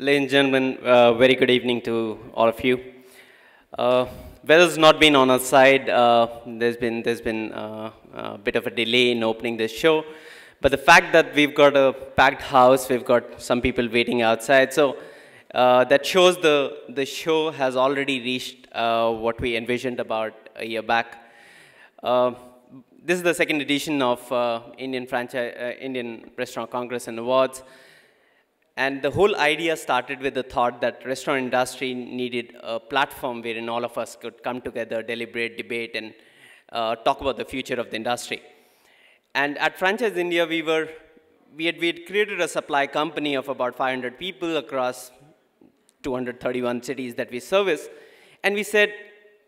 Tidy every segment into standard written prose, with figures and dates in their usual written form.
Ladies and gentlemen, very good evening to all of you. Weather's not been on our side. There's been a bit of a delay in opening this show, but the fact that we've got a packed house, we've got some people waiting outside, so that shows the show has already reached what we envisioned about a year back. This is the second edition of Indian Restaurant Congress and Awards. And the whole idea started with the thought that restaurant industry needed a platform wherein all of us could come together, deliberate, debate, and talk about the future of the industry. And at Franchise India, we had created a supply company of about 500 people across 231 cities that we service. And we said,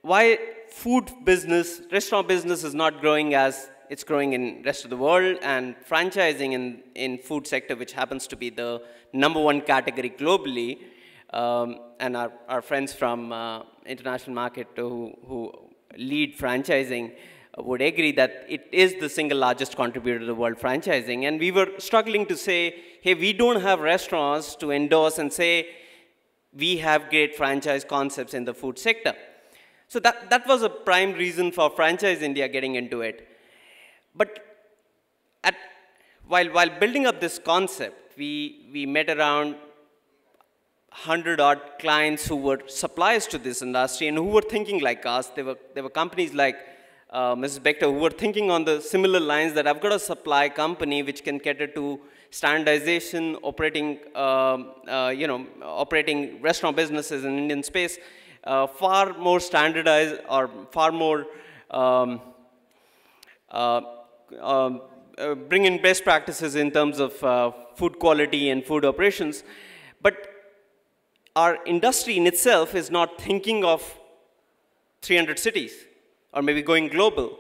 why food business, restaurant business is not growing as it's growing in rest of the world, and franchising in food sector, which happens to be the #1 category globally, and our friends from international market who lead franchising would agree that it is the single largest contributor to the world franchising. And we were struggling to say, hey, we don't have restaurants to endorse and say, we have great franchise concepts in the food sector. So that was a prime reason for Franchise India getting into it. But while building up this concept, we met around 100-odd clients who were suppliers to this industry and who were thinking like us. There were companies like Mrs. Bector who were thinking on the similar lines that I've got a supply company which can cater to standardization, operating restaurant businesses in Indian space, far more standardized or far more bring in best practices in terms of food quality and food operations. But our industry in itself is not thinking of 300 cities or maybe going global.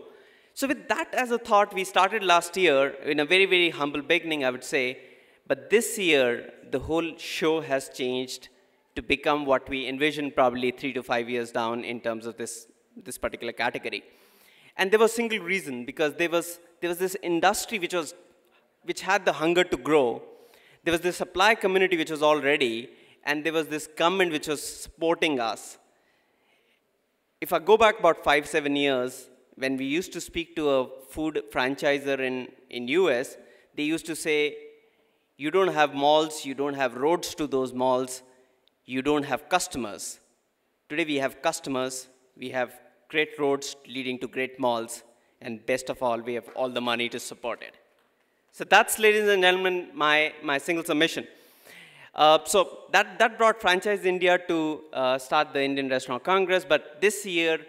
So with that as a thought, we started last year in a very, very humble beginning, I would say. But this year, the whole show has changed to become what we envisioned probably 3 to 5 years down in terms of this particular category. And there was a single reason, because there was this industry which had the hunger to grow. There was this supply community which was all ready, and there was this government which was supporting us. If I go back about 5-7 years, when we used to speak to a food franchisor in US, they used to say, you don't have malls, you don't have roads to those malls, you don't have customers. Today we have customers, we have great roads leading to great malls, and best of all, we have all the money to support it. So that's, ladies and gentlemen, my single submission. So that brought Franchise India to start the Indian Restaurant Congress, but this year,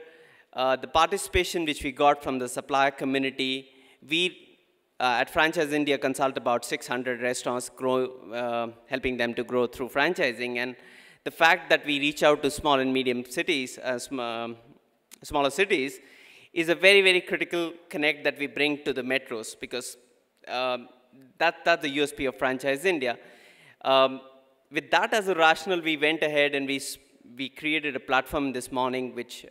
the participation which we got from the supplier community, we at Franchise India consult about 600 restaurants, helping them to grow through franchising. And the fact that we reach out to small and medium cities, smaller cities, is a very, very critical connect that we bring to the metros, because that's the USP of Franchise India. With that as a rationale, we went ahead and we created a platform this morning which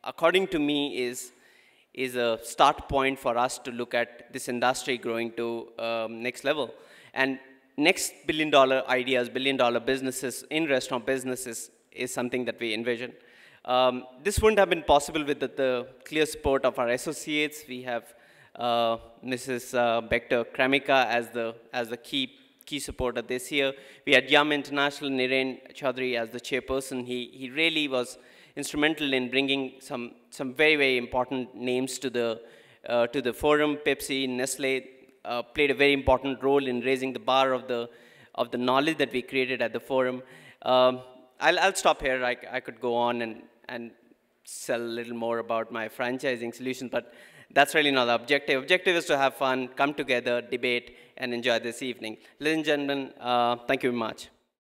according to me is a start point for us to look at this industry growing to next level. And next billion-dollar ideas, billion-dollar businesses in restaurant businesses is something that we envision. This wouldn't have been possible with the clear support of our associates. We have Mrs. Bector Kramika as the key supporter this year. We had Yum International, Niren Chaudhary as the chairperson. He really was instrumental in bringing some very, very important names to the forum. Pepsi, Nestle played a very important role in raising the bar of the knowledge that we created at the forum. I'll stop here. I could go on and sell a little more about my franchising solutions, but that's really not the objective. Objective is to have fun, come together, debate, and enjoy this evening. Ladies and gentlemen, thank you very much.